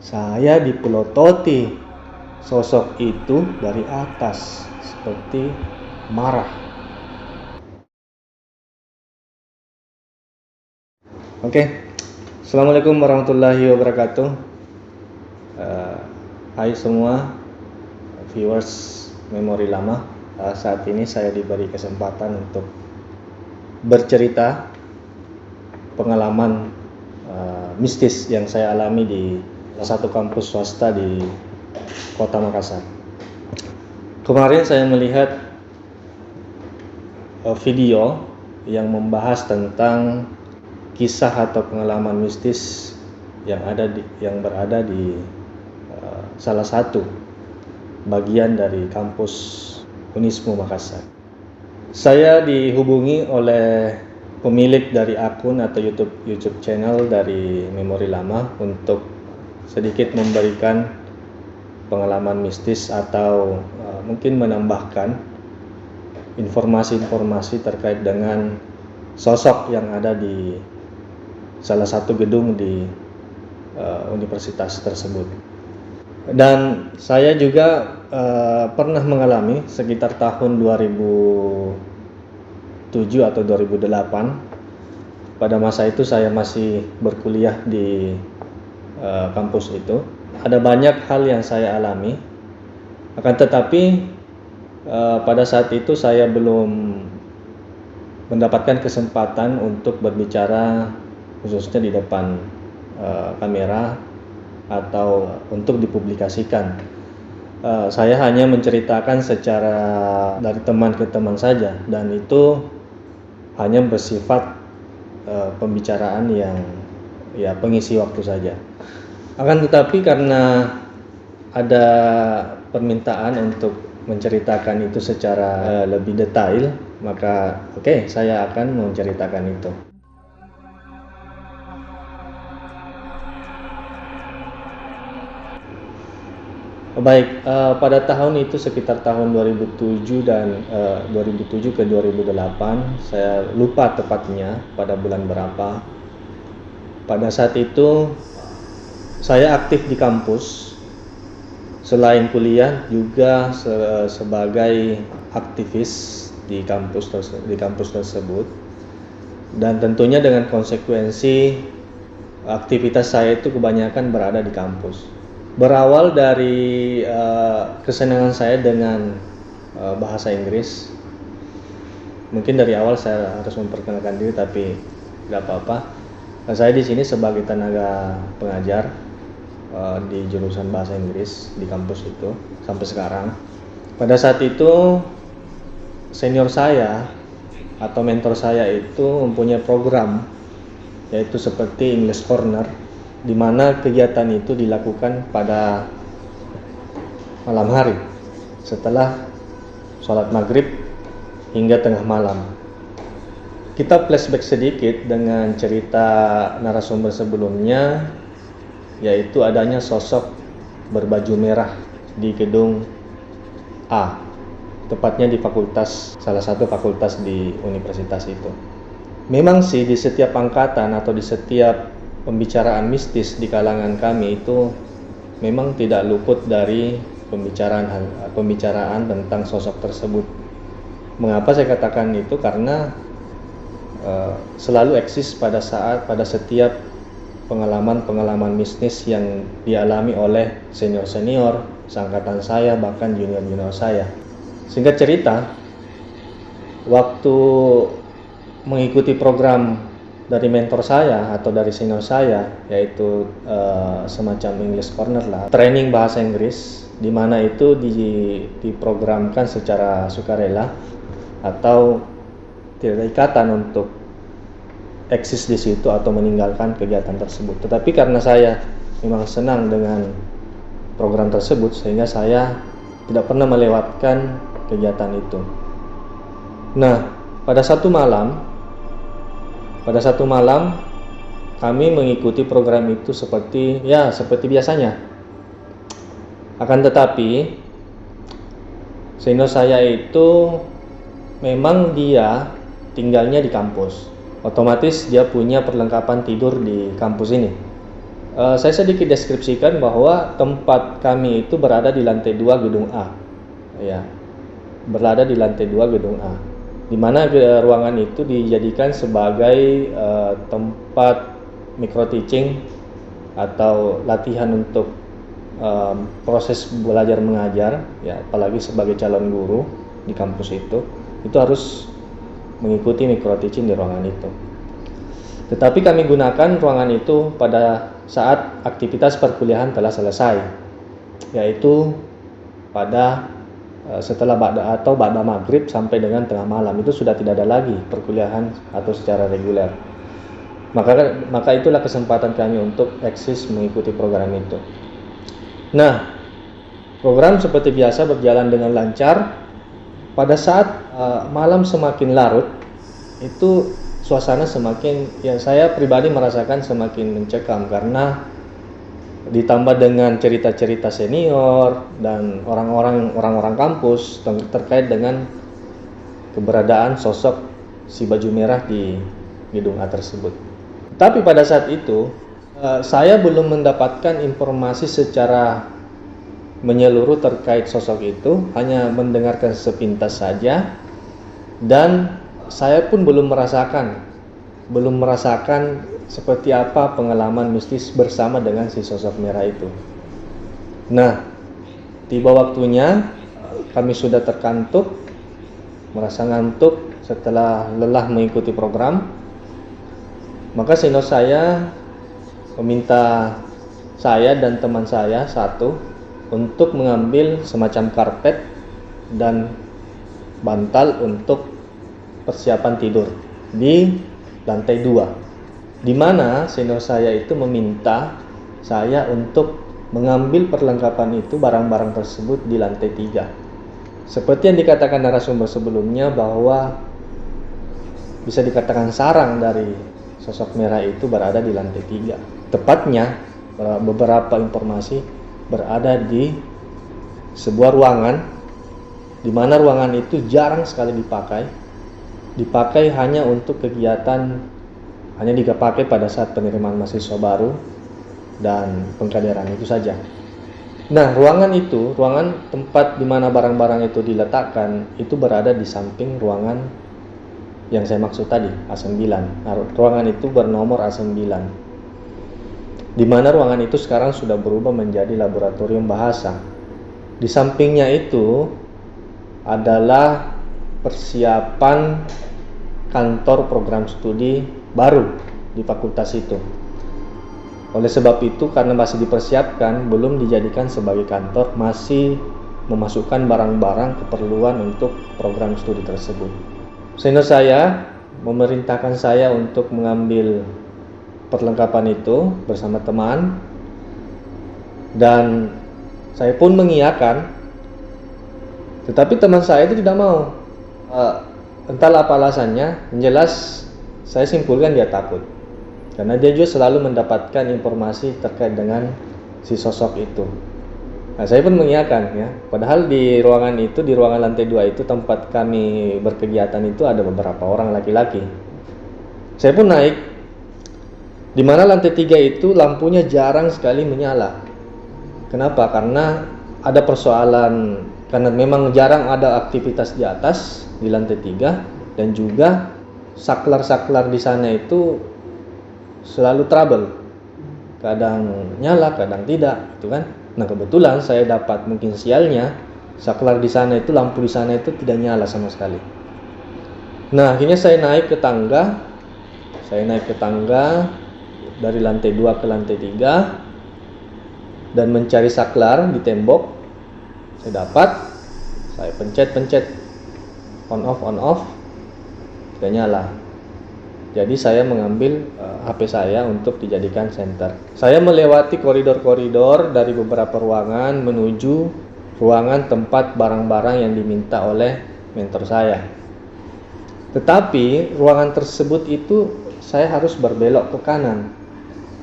Saya dipelototi sosok itu dari atas seperti marah. Oke, Assalamualaikum warahmatullahi wabarakatuh. Hai semua viewers Memori Lama. Saat ini saya diberi kesempatan untuk bercerita pengalaman mistis yang saya alami di salah satu kampus swasta di Kota Makassar. Kemarin saya melihat video yang membahas tentang kisah atau pengalaman mistis yang berada di salah satu bagian dari kampus Unismu Makassar. Saya dihubungi oleh pemilik dari akun atau YouTube channel dari Memori Lama untuk sedikit memberikan pengalaman mistis atau mungkin menambahkan informasi-informasi terkait dengan sosok yang ada di salah satu gedung di universitas tersebut. Dan saya juga pernah mengalami sekitar tahun 2007 atau 2008. Pada masa itu saya masih berkuliah di kampus itu. Ada banyak hal yang saya alami. Akan tetapi pada saat itu saya belum mendapatkan kesempatan untuk berbicara khususnya di depan kamera atau untuk dipublikasikan. Saya hanya menceritakan secara dari teman ke teman saja, dan itu hanya bersifat pembicaraan yang pengisi waktu saja. Akan tetapi karena ada permintaan untuk menceritakan itu secara lebih detail, maka saya akan menceritakan itu. Baik, pada tahun itu sekitar tahun 2007 dan 2007 ke 2008, saya lupa tepatnya pada bulan berapa. Pada saat itu saya aktif di kampus, selain kuliah juga sebagai aktivis di kampus tersebut, dan tentunya dengan konsekuensi aktivitas saya itu kebanyakan berada di kampus. Berawal dari kesenangan saya dengan bahasa Inggris. Mungkin dari awal saya harus memperkenalkan diri, tapi tidak apa-apa. Saya di sini sebagai tenaga pengajar di jurusan bahasa Inggris di kampus itu sampai sekarang. Pada saat itu senior saya atau mentor saya itu mempunyai program yaitu seperti English Corner, di mana kegiatan itu dilakukan pada malam hari setelah sholat maghrib hingga tengah malam. Kita flashback sedikit dengan cerita narasumber sebelumnya, yaitu adanya sosok berbaju merah di gedung A, tepatnya di salah satu fakultas di universitas itu. Memang sih di setiap angkatan atau di setiap pembicaraan mistis di kalangan kami itu memang tidak luput dari pembicaraan tentang sosok tersebut. Mengapa saya katakan itu? Karena selalu eksis pada setiap pengalaman mistis yang dialami oleh senior seangkatan saya, bahkan junior saya. Singkat cerita, waktu mengikuti program dari mentor saya atau dari senior saya, yaitu semacam English Corner lah, training bahasa Inggris, di mana itu diprogramkan secara sukarela atau tidak ada ikatan untuk eksis di situ atau meninggalkan kegiatan tersebut. Tetapi karena saya memang senang dengan program tersebut, sehingga saya tidak pernah melewatkan kegiatan itu. Nah, pada satu malam kami mengikuti program itu seperti biasanya. Akan tetapi senior saya itu memang dia tinggalnya di kampus. Otomatis dia punya perlengkapan tidur di kampus ini. Saya sedikit deskripsikan bahwa tempat kami itu berada di lantai 2 gedung A. Ya, berada di lantai 2 gedung A. Di mana ruangan itu dijadikan sebagai tempat micro teaching atau latihan untuk proses belajar mengajar, ya, apalagi sebagai calon guru di kampus itu harus mengikuti micro teaching di ruangan itu. Tetapi kami gunakan ruangan itu pada saat aktivitas perkuliahan telah selesai, yaitu pada setelah ba'da maghrib sampai dengan tengah malam. Itu sudah tidak ada lagi perkuliahan atau secara reguler. Maka itulah kesempatan kami untuk eksis mengikuti program itu. Nah, program seperti biasa berjalan dengan lancar. Pada saat malam semakin larut, itu suasana semakin, ya, saya pribadi merasakan semakin mencekam karena ditambah dengan cerita-cerita senior dan orang-orang kampus terkait dengan keberadaan sosok si baju merah di gedung A tersebut. Tapi pada saat itu saya belum mendapatkan informasi secara menyeluruh terkait sosok itu, hanya mendengarkan sepintas saja, dan saya pun belum merasakan seperti apa pengalaman mistis bersama dengan si sosok merah itu. Nah, tiba waktunya kami sudah terkantuk, merasa ngantuk setelah lelah mengikuti program. Maka senior saya meminta saya dan teman saya satu untuk mengambil semacam karpet dan bantal untuk persiapan tidur di lantai 2, di mana senior saya itu meminta saya untuk mengambil perlengkapan itu, barang-barang tersebut di lantai 3. Seperti yang dikatakan narasumber sebelumnya bahwa bisa dikatakan sarang dari sosok merah itu berada di lantai 3. Tepatnya beberapa informasi berada di sebuah ruangan, di mana ruangan itu jarang sekali dipakai hanya untuk kegiatan, hanya dipakai pada saat penerimaan mahasiswa baru dan pengkaderan, itu saja. Nah, ruangan tempat di mana barang-barang itu diletakkan itu berada di samping ruangan yang saya maksud tadi, A9. Nah, ruangan itu bernomor A9, di mana ruangan itu sekarang sudah berubah menjadi laboratorium bahasa. Di sampingnya itu adalah persiapan kantor program studi baru di fakultas itu. Oleh sebab itu, karena masih dipersiapkan, belum dijadikan sebagai kantor, masih memasukkan barang-barang keperluan untuk program studi tersebut. Senior saya memerintahkan saya untuk mengambil perlengkapan itu bersama teman, dan saya pun mengiyakan. Tetapi teman saya itu tidak mau. Entahlah apa alasannya, yang jelas saya simpulkan dia takut, karena dia juga selalu mendapatkan informasi terkait dengan si sosok itu. Nah, saya pun mengiyakan, ya. Padahal di ruangan lantai 2 itu, tempat kami berkegiatan itu, ada beberapa orang laki-laki. Saya pun naik, di mana lantai 3 itu lampunya jarang sekali menyala. Kenapa? Karena ada persoalan, karena memang jarang ada aktivitas di atas, di lantai 3, dan juga saklar-saklar di sana itu selalu trouble, kadang nyala, kadang tidak, gitu kan. Nah, kebetulan saya dapat, mungkin sialnya, saklar di sana itu, lampu di sana itu tidak nyala sama sekali. Nah, akhirnya saya naik ke tangga dari lantai 2 ke lantai 3 dan mencari saklar di tembok. Saya dapat, saya pencet on off, tidak nyala. Jadi saya mengambil HP saya untuk dijadikan senter. Saya melewati koridor-koridor dari beberapa ruangan menuju ruangan tempat barang-barang yang diminta oleh mentor saya. Tetapi ruangan tersebut itu saya harus berbelok ke kanan.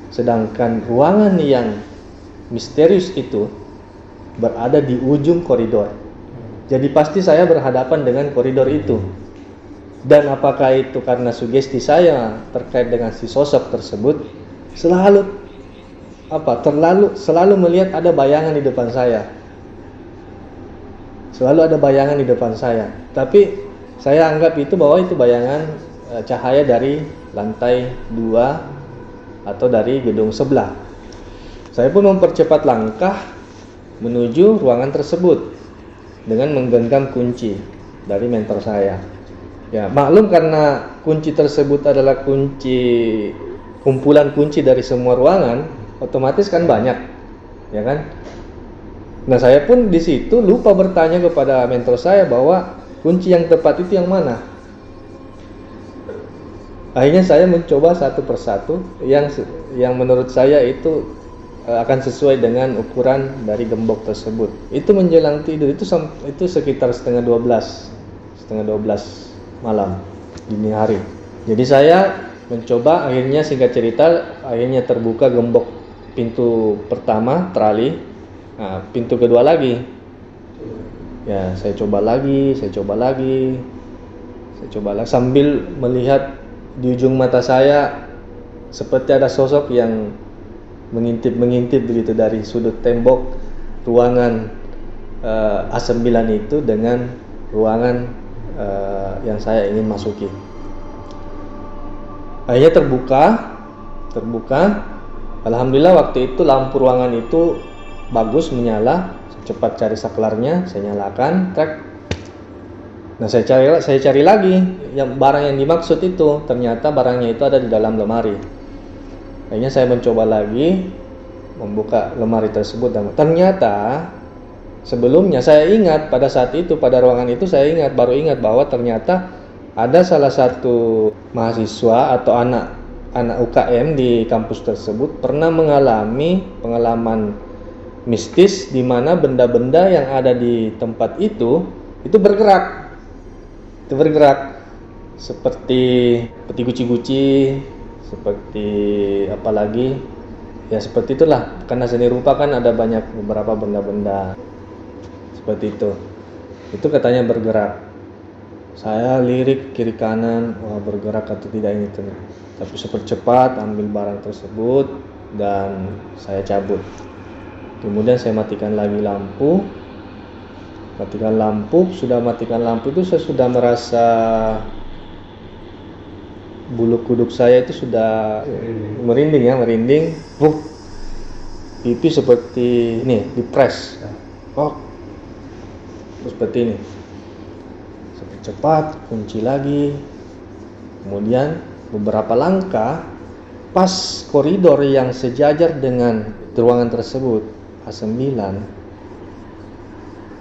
Sedangkan ruangan yang misterius itu berada di ujung koridor. Jadi pasti saya berhadapan dengan koridor itu. Dan apakah itu karena sugesti saya terkait dengan si sosok tersebut, selalu selalu melihat ada bayangan di depan saya. Selalu ada bayangan di depan saya. Tapi saya anggap itu bahwa itu bayangan cahaya dari lantai 2 atau dari gedung sebelah. Saya pun mempercepat langkah menuju ruangan tersebut dengan menggenggam kunci dari mentor saya. Ya, maklum karena kunci tersebut adalah kumpulan kunci dari semua ruangan, otomatis kan banyak, ya kan? Nah, saya pun di situ lupa bertanya kepada mentor saya bahwa kunci yang tepat itu yang mana. Akhirnya saya mencoba satu persatu yang menurut saya itu akan sesuai dengan ukuran dari gembok tersebut. Itu menjelang tidur itu sekitar setengah 12 malam dini hari. Jadi saya mencoba, akhirnya singkat cerita, akhirnya terbuka gembok pintu pertama trali. Nah, pintu kedua lagi. Ya, saya coba lagi sambil melihat di ujung mata saya seperti ada sosok yang mengintip begitu dari sudut tembok ruangan A9 itu dengan ruangan yang saya ingin masuki. Akhirnya terbuka. Alhamdulillah waktu itu lampu ruangan itu bagus menyala. Cepat cari saklarnya, saya nyalakan, trek. Nah, saya cari lagi barang yang dimaksud itu. Ternyata barangnya itu ada di dalam lemari. Akhirnya saya mencoba lagi membuka lemari tersebut, dan ternyata sebelumnya saya ingat pada saat itu, pada ruangan itu saya baru ingat bahwa ternyata ada salah satu mahasiswa atau anak UKM di kampus tersebut pernah mengalami pengalaman mistis di mana benda-benda yang ada di tempat itu bergerak. Seperti guci-guci, seperti apa lagi? Ya seperti itulah. Karena seni rupa kan ada beberapa benda-benda seperti itu. Itu katanya bergerak. Saya lirik kiri kanan, bergerak atau tidak ini. Tapi cepat ambil barang tersebut dan saya cabut. Kemudian saya matikan lagi lampu. Sudah matikan lampu itu saya sudah merasa bulu kuduk saya itu sudah merinding. Pipi seperti ini dipres. Seperti ini. Cepat kunci lagi. Kemudian beberapa langkah pas koridor yang sejajar dengan ruangan tersebut A9.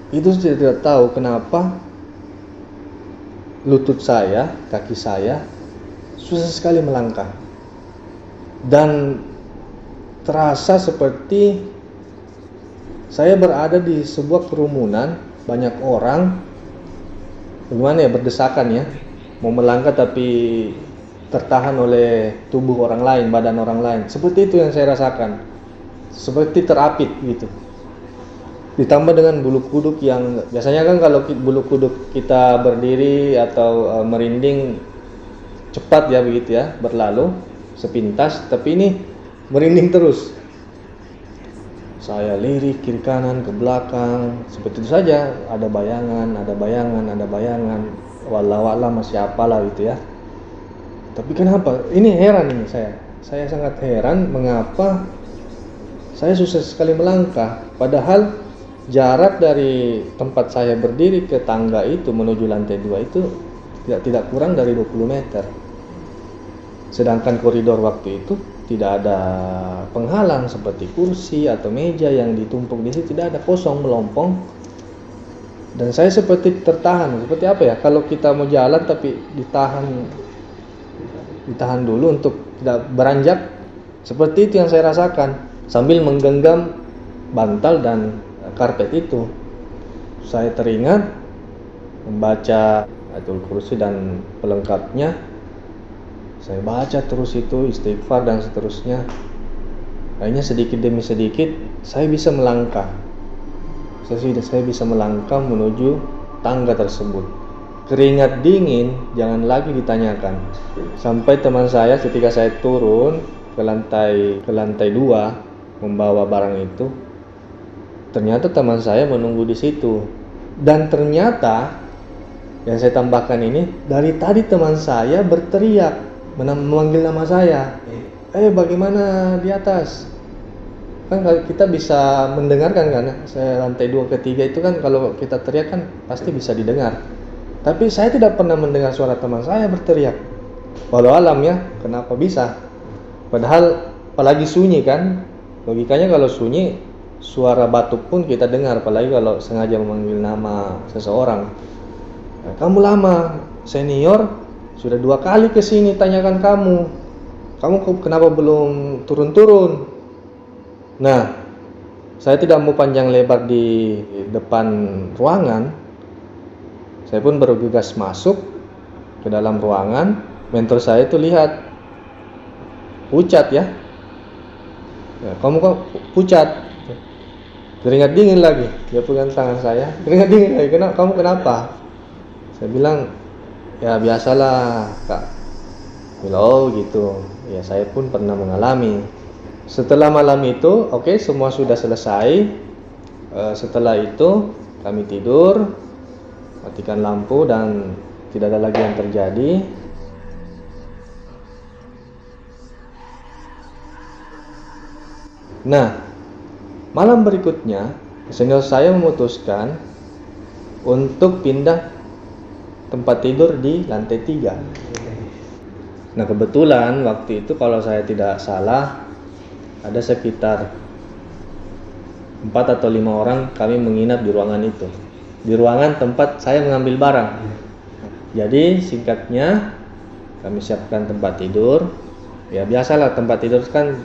Itu saya tidak tahu kenapa lutut saya, kaki saya susah sekali melangkah. Dan terasa seperti saya berada di sebuah kerumunan, banyak orang, bagaimana ya, berdesakan ya, mau melangkah tapi tertahan oleh tubuh orang lain, badan orang lain. Seperti itu yang saya rasakan, seperti terapit gitu. Ditambah dengan bulu kuduk yang biasanya kan kalau bulu kuduk kita berdiri atau merinding cepat ya begitu ya, berlalu sepintas, tapi ini merinding terus. Saya lirik kiri kanan ke belakang, seperti itu saja, ada bayangan, wallahu a'lam siapalah gitu ya. Tapi kenapa? Ini heran ini saya sangat heran mengapa saya susah sekali melangkah, padahal jarak dari tempat saya berdiri ke tangga itu menuju lantai 2 itu tidak kurang dari 20 meter. Sedangkan koridor waktu itu tidak ada penghalang seperti kursi atau meja yang ditumpuk di situ, tidak ada, kosong melompong. Dan saya seperti tertahan, seperti apa ya? Kalau kita mau jalan tapi ditahan dulu untuk tidak beranjak. Seperti itu yang saya rasakan sambil menggenggam bantal dan karpet itu. Saya teringat membaca Ayatul Kursi dan pelengkapnya. Saya baca terus itu, istighfar dan seterusnya. Akhirnya sedikit demi sedikit saya bisa melangkah. Saya bisa melangkah menuju tangga tersebut. Keringat dingin jangan lagi ditanyakan. Sampai teman saya ketika saya turun ke lantai 2, membawa barang itu. Ternyata teman saya menunggu di situ. Dan ternyata yang saya tambahkan ini, dari tadi teman saya berteriak memanggil nama saya. Bagaimana di atas? Kan kita bisa mendengarkan kan, saya lantai 2 ke 3 itu kan kalau kita teriak kan pasti bisa didengar. Tapi saya tidak pernah mendengar suara teman saya berteriak. Walau alam ya, kenapa bisa? Padahal apalagi sunyi kan, logikanya kalau sunyi suara batuk pun kita dengar, apalagi kalau sengaja memanggil nama seseorang. Kamu lama, senior, sudah 2 kali kesini tanyakan kamu kenapa belum turun-turun. Nah, saya tidak mau panjang lebar di depan ruangan. Saya pun bergegas masuk ke dalam ruangan. Mentor saya itu lihat, pucat ya. Kamu kok pucat? Keringat dingin lagi. Dia pegang tangan saya, keringat dingin lagi. Kamu kenapa? Saya bilang, ya biasalah kak. Bilang, oh gitu. Ya saya pun pernah mengalami. Setelah malam itu, oke, semua sudah selesai. Setelah itu kami tidur, matikan lampu dan tidak ada lagi yang terjadi. Nah, malam berikutnya senior saya memutuskan untuk pindah tempat tidur di lantai 3. Nah, kebetulan waktu itu kalau saya tidak salah ada sekitar 4 atau 5 orang kami menginap di ruangan itu. Di ruangan tempat saya mengambil barang. Jadi singkatnya kami siapkan tempat tidur. Ya biasalah tempat tidur kan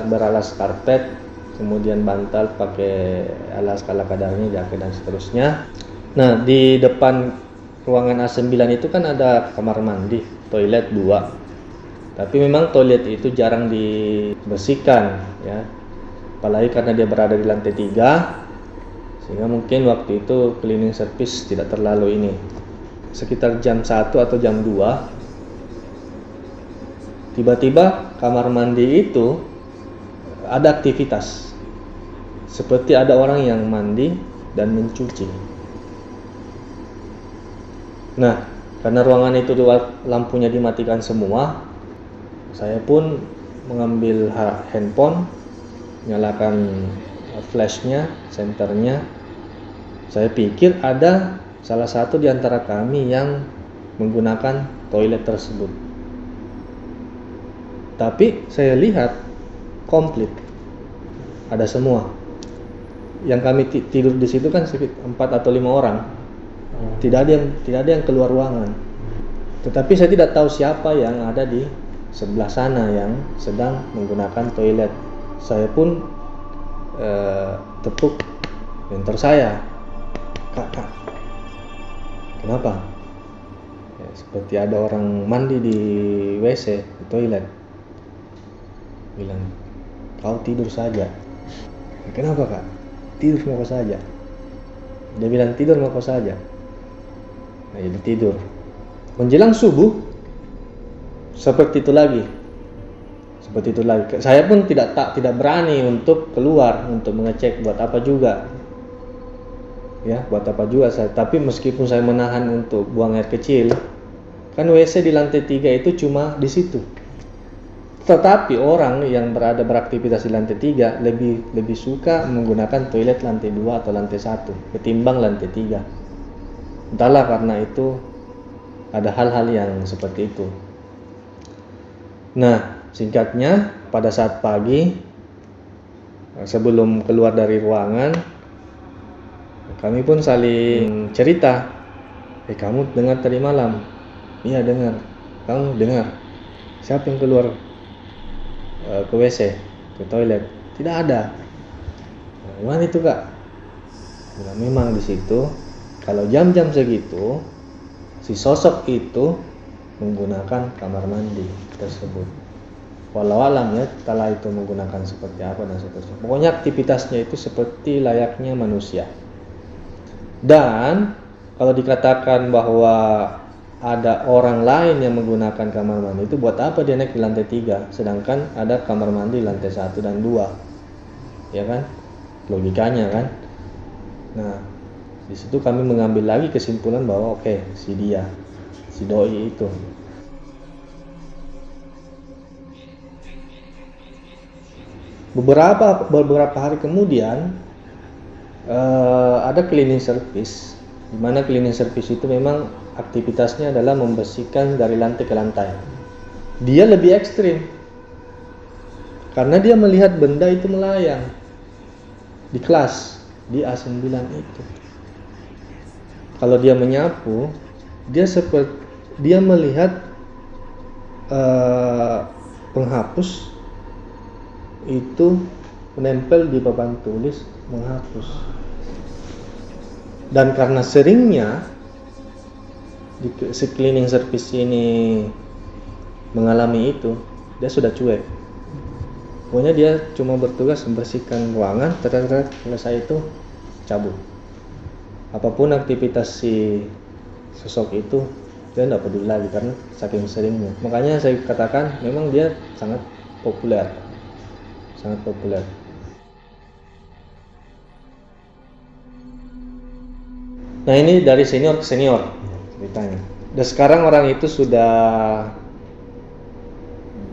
beralas karpet, kemudian bantal pakai alas ala kadarnya, jaket dan seterusnya. Nah, di depan ruangan A9 itu kan ada kamar mandi, toilet 2. Tapi memang toilet itu jarang dibersihkan ya. Apalagi karena dia berada di lantai 3, sehingga mungkin waktu itu cleaning service tidak terlalu ini. Sekitar jam 1 atau jam 2, tiba-tiba kamar mandi itu ada aktivitas. Seperti ada orang yang mandi dan mencuci. Nah, karena ruangan itu lampunya dimatikan semua, saya pun mengambil handphone, nyalakan flashnya, senternya. Saya pikir ada salah satu di antara kami yang menggunakan toilet tersebut. Tapi saya lihat komplit, ada semua. Yang kami tidur di situ kan sekitar 4 atau 5 orang. Tidak ada yang keluar ruangan. Tetapi saya tidak tahu siapa yang ada di sebelah sana yang sedang menggunakan toilet. Saya pun tepuk mentor saya, kak, kenapa? Ya, seperti ada orang mandi di WC, di toilet. Bilang, kau tidur saja. Kenapa kak? Tidur mau kau saja. Dia bilang tidur mau kau saja. Nah, jadi tidur. Menjelang subuh seperti itu lagi. Saya pun tidak berani untuk keluar untuk mengecek buat apa juga. Tapi meskipun saya menahan untuk buang air kecil, kan WC di lantai 3 itu cuma di situ. Tetapi orang yang beraktivitas di lantai 3 lebih suka menggunakan toilet lantai 2 atau lantai 1 ketimbang lantai 3. Entahlah, karena itu ada hal-hal yang seperti itu. Nah, singkatnya pada saat pagi sebelum keluar dari ruangan, kami pun saling cerita. Kamu dengar tadi malam? Iya dengar. Kamu dengar? Siapa yang keluar ke WC, ke toilet? Tidak ada. Gimana itu kak? Nah, memang di situ kalau jam-jam segitu si sosok itu menggunakan kamar mandi tersebut. Walau alam ya, kala itu menggunakan seperti apa dan seterusnya. Pokoknya aktivitasnya itu seperti layaknya manusia. Dan kalau dikatakan bahwa ada orang lain yang menggunakan kamar mandi, itu buat apa dia naik di lantai 3 sedangkan ada kamar mandi lantai 1 dan 2. ya kan, logikanya kan. Nah, di situ kami mengambil lagi kesimpulan bahwa oke, si doi itu. Beberapa hari kemudian ada cleaning service, di mana cleaning service itu memang aktivitasnya adalah membersihkan dari lantai ke lantai. Dia lebih ekstrim karena dia melihat benda itu melayang di kelas di A9 itu. Kalau dia menyapu, dia melihat penghapus itu menempel di papan tulis menghapus. Dan karena seringnya si cleaning service ini mengalami itu, dia sudah cuek. Pokoknya dia cuma bertugas membersihkan ruangan, selesai itu cabut. Apapun aktivitas si sosok itu, dia tidak peduli lagi karena saking seringnya. Makanya saya katakan memang dia sangat populer. Nah, ini dari senior ke senior ceritanya. Dan sekarang orang itu sudah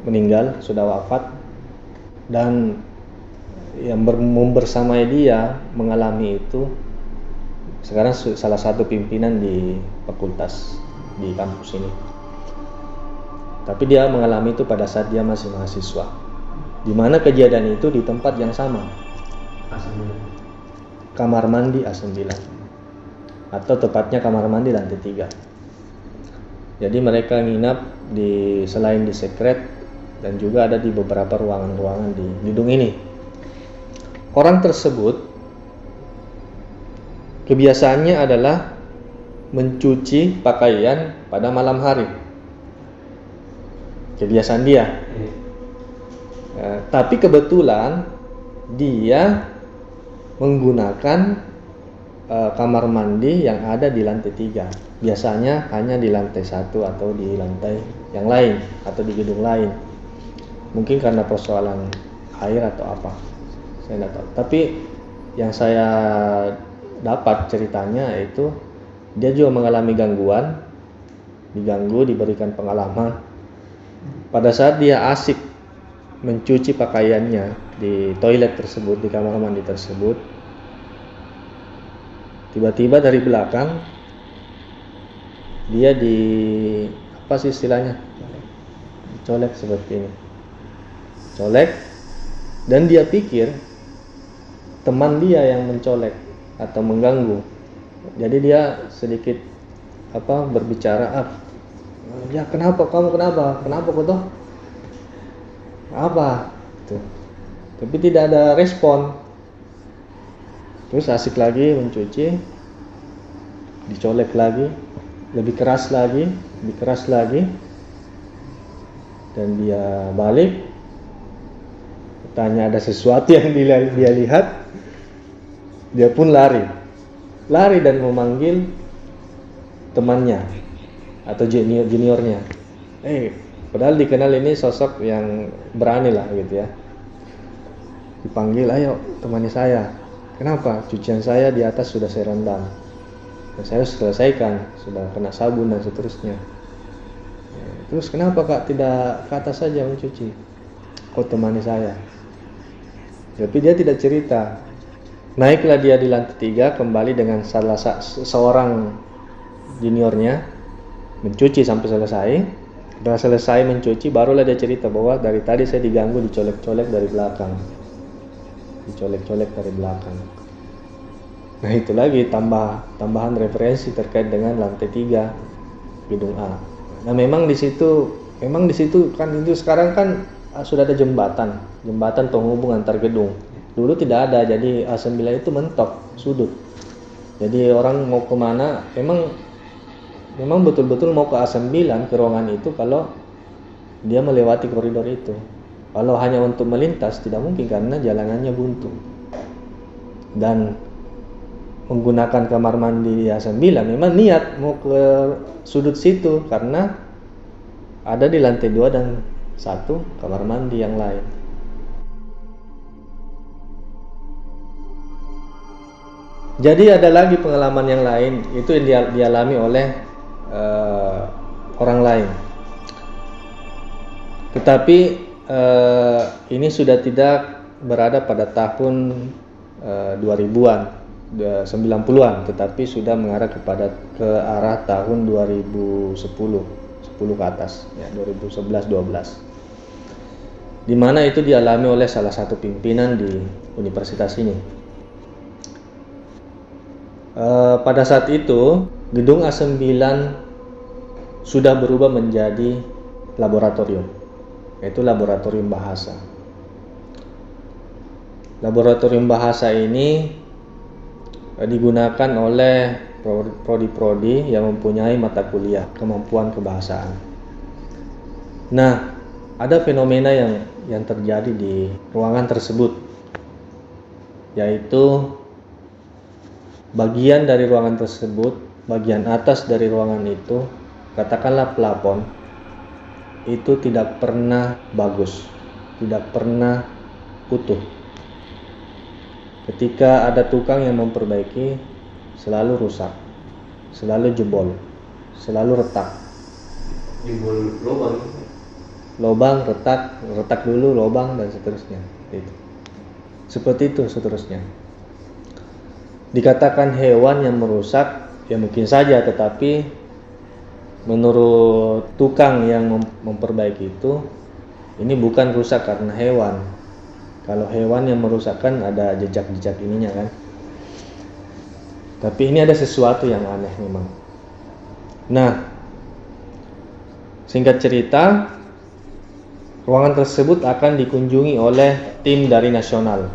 meninggal, sudah wafat, dan yang membersamai dia mengalami itu sekarang salah satu pimpinan di fakultas di kampus ini. Tapi dia mengalami itu pada saat dia masih mahasiswa, di mana kejadian itu di tempat yang sama, kamar mandi A9, atau tepatnya kamar mandi lantai 3. Jadi mereka nginap selain di sekret dan juga ada di beberapa ruangan-ruangan di gedung ini. Orang tersebut kebiasaannya adalah mencuci pakaian pada malam hari. Kebiasaan dia. Tapi kebetulan dia menggunakan kamar mandi yang ada di lantai 3. Biasanya hanya di lantai 1 atau di lantai yang lain atau di gedung lain. Mungkin karena persoalan air atau apa, saya tidak tahu. Tapi yang saya dapat ceritanya itu dia juga mengalami gangguan, diganggu, diberikan pengalaman pada saat dia asik mencuci pakaiannya di toilet tersebut, di kamar mandi tersebut. Tiba-tiba dari belakang dia apa sih istilahnya, dicolek seperti ini, colek, dan dia pikir teman dia yang mencolek atau mengganggu. Jadi dia sedikit berbicara, ya kenapa kau toh apa tuh, tapi tidak ada respon. Terus asik lagi mencuci, dicolek lagi, lebih keras lagi, dan dia balik, tanya ada sesuatu yang dia lihat, dia pun lari dan memanggil temannya atau juniornya. Padahal dikenal ini sosok yang berani lah gitu ya. Dipanggil, ayo temani saya. Kenapa? Cucian saya di atas sudah saya rendam, dan saya selesaikan, sudah kena sabun dan seterusnya. Terus kenapa kak tidak ke atas saja mencuci? Kau temani saya. Tapi dia tidak cerita. Naiklah dia di lantai 3 kembali dengan seorang juniornya, mencuci sampai selesai. Setelah selesai mencuci, barulah dia cerita bahwa dari tadi saya diganggu, dicolek-colek dari belakang. Nah, itu lagi tambahan referensi terkait dengan lantai 3 gedung A. Nah, memang di situ kan itu sekarang kan sudah ada jembatan penghubung antar gedung. Dulu tidak ada, jadi A9 itu mentok sudut. Jadi orang mau kemana, memang betul-betul mau ke A9, ke ruangan itu kalau dia melewati koridor itu. Kalau hanya untuk melintas tidak mungkin karena jalanannya buntu. Dan menggunakan kamar mandi A9 memang niat mau ke sudut situ karena ada di lantai 2 dan 1 kamar mandi yang lain. Jadi ada lagi pengalaman yang lain, itu yang dialami oleh orang lain. Tetapi ini sudah tidak berada pada tahun 2000-an, 90-an, tetapi sudah mengarah ke arah tahun 2010, 10 ke atas, ya 2011-12. Di mana itu dialami oleh salah satu pimpinan di universitas ini. Pada saat itu gedung A9 sudah berubah menjadi laboratorium, yaitu laboratorium bahasa. Laboratorium bahasa ini digunakan oleh prodi-prodi yang mempunyai mata kuliah kemampuan kebahasaan. Nah, ada fenomena yang terjadi di ruangan tersebut, yaitu bagian dari ruangan tersebut, bagian atas dari ruangan itu, katakanlah plafon, itu tidak pernah bagus, tidak pernah utuh. Ketika ada tukang yang memperbaiki, selalu rusak, selalu jebol, selalu retak. Jebol lubang. Lubang, retak dulu, lubang, dan seterusnya. Seperti itu seterusnya. Dikatakan hewan yang merusak, ya mungkin saja, tetapi menurut tukang yang memperbaiki itu, ini bukan rusak karena hewan. Kalau hewan yang merusakkan ada jejak-jejak ininya kan. Tapi ini ada sesuatu yang aneh memang. Nah, singkat cerita, ruangan tersebut akan dikunjungi oleh tim dari nasional.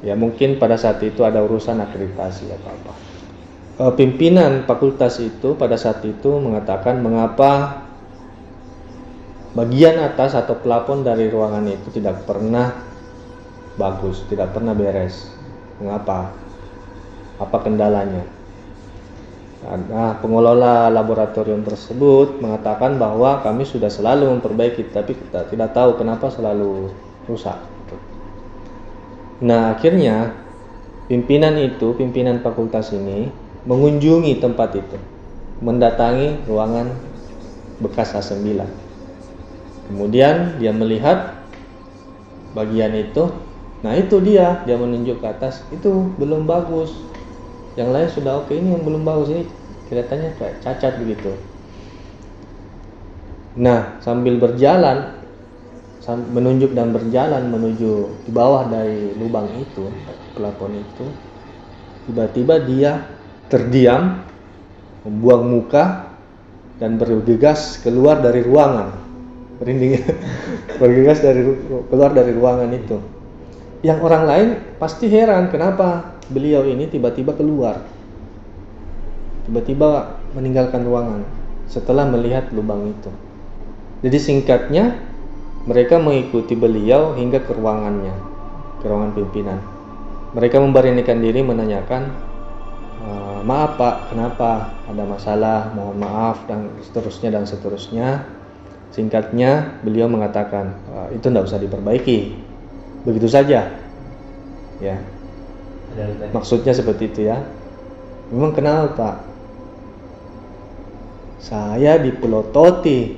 Ya mungkin pada saat itu ada urusan akreditasi atau apa. Pimpinan fakultas itu pada saat itu mengatakan mengapa bagian atas atau plafon dari ruangan itu tidak pernah bagus, tidak pernah beres. Mengapa? Apa kendalanya? Nah, pengelola laboratorium tersebut mengatakan bahwa kami sudah selalu memperbaiki, tapi kita tidak tahu kenapa selalu rusak. Nah, akhirnya pimpinan fakultas ini mengunjungi tempat itu, mendatangi ruangan bekas A9. Kemudian dia melihat bagian itu. Nah, itu dia menunjuk ke atas, itu belum bagus. Yang lain sudah oke, ini yang belum bagus, ini kelihatannya kayak cacat begitu. Nah, sambil berjalan, menunjuk dan berjalan menuju di bawah dari lubang itu, plafon itu, tiba-tiba dia terdiam, membuang muka, dan bergegas keluar dari ruangan. Bergegas keluar dari ruangan itu. Yang orang lain pasti heran kenapa beliau ini tiba-tiba keluar, tiba-tiba meninggalkan ruangan setelah melihat lubang itu. Jadi singkatnya, mereka mengikuti beliau hingga ke ruangannya, ke ruangan pimpinan. Mereka memberanikan diri menanyakan, maaf Pak, kenapa, ada masalah, mohon maaf, dan seterusnya. Singkatnya, beliau mengatakan, itu tidak usah diperbaiki, begitu saja, ya. Maksudnya seperti itu ya. Memang kenapa Pak? Saya dipelototi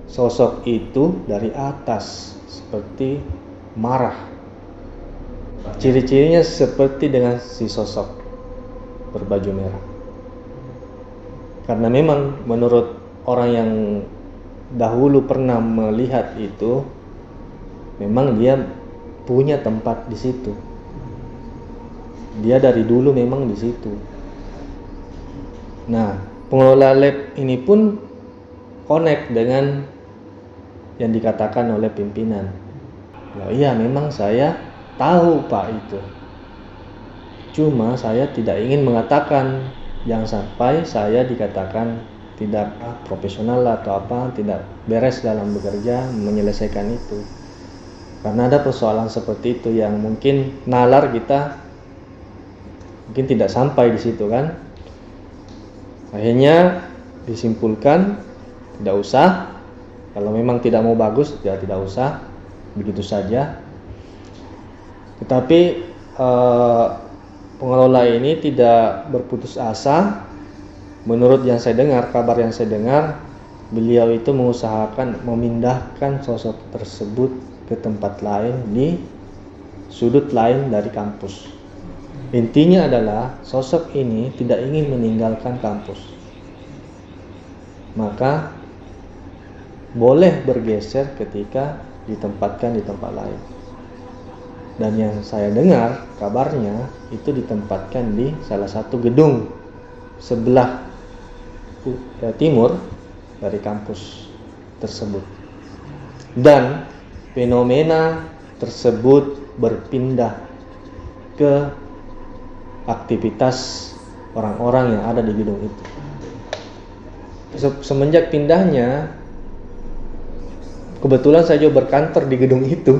sosok itu dari atas, seperti marah. Ciri-cirinya seperti dengan si sosok berbaju merah. Karena memang menurut orang yang dahulu pernah melihat itu, memang dia punya tempat di situ. Dia dari dulu memang di situ. Nah, pengelola lab ini pun connect dengan yang dikatakan oleh pimpinan. Oh iya, memang saya tahu Pak itu. Cuma saya tidak ingin mengatakan, jangan sampai saya dikatakan tidak profesional atau apa, tidak beres dalam bekerja menyelesaikan itu. Karena ada persoalan seperti itu yang mungkin nalar kita mungkin tidak sampai di situ kan. Akhirnya disimpulkan tidak usah, kalau memang tidak mau bagus ya tidak usah, begitu saja. Tetapi pengelola pengelola ini tidak berputus asa. Menurut yang saya dengar, kabar yang saya dengar, beliau itu mengusahakan memindahkan sosok tersebut ke tempat lain di sudut lain dari kampus. Intinya adalah sosok ini tidak ingin meninggalkan kampus, maka boleh bergeser ketika ditempatkan di tempat lain. Dan yang saya dengar kabarnya itu ditempatkan di salah satu gedung sebelah timur dari kampus tersebut. Dan fenomena tersebut berpindah ke aktivitas orang-orang yang ada di gedung itu. Semenjak pindahnya, kebetulan saya juga berkantor di gedung itu.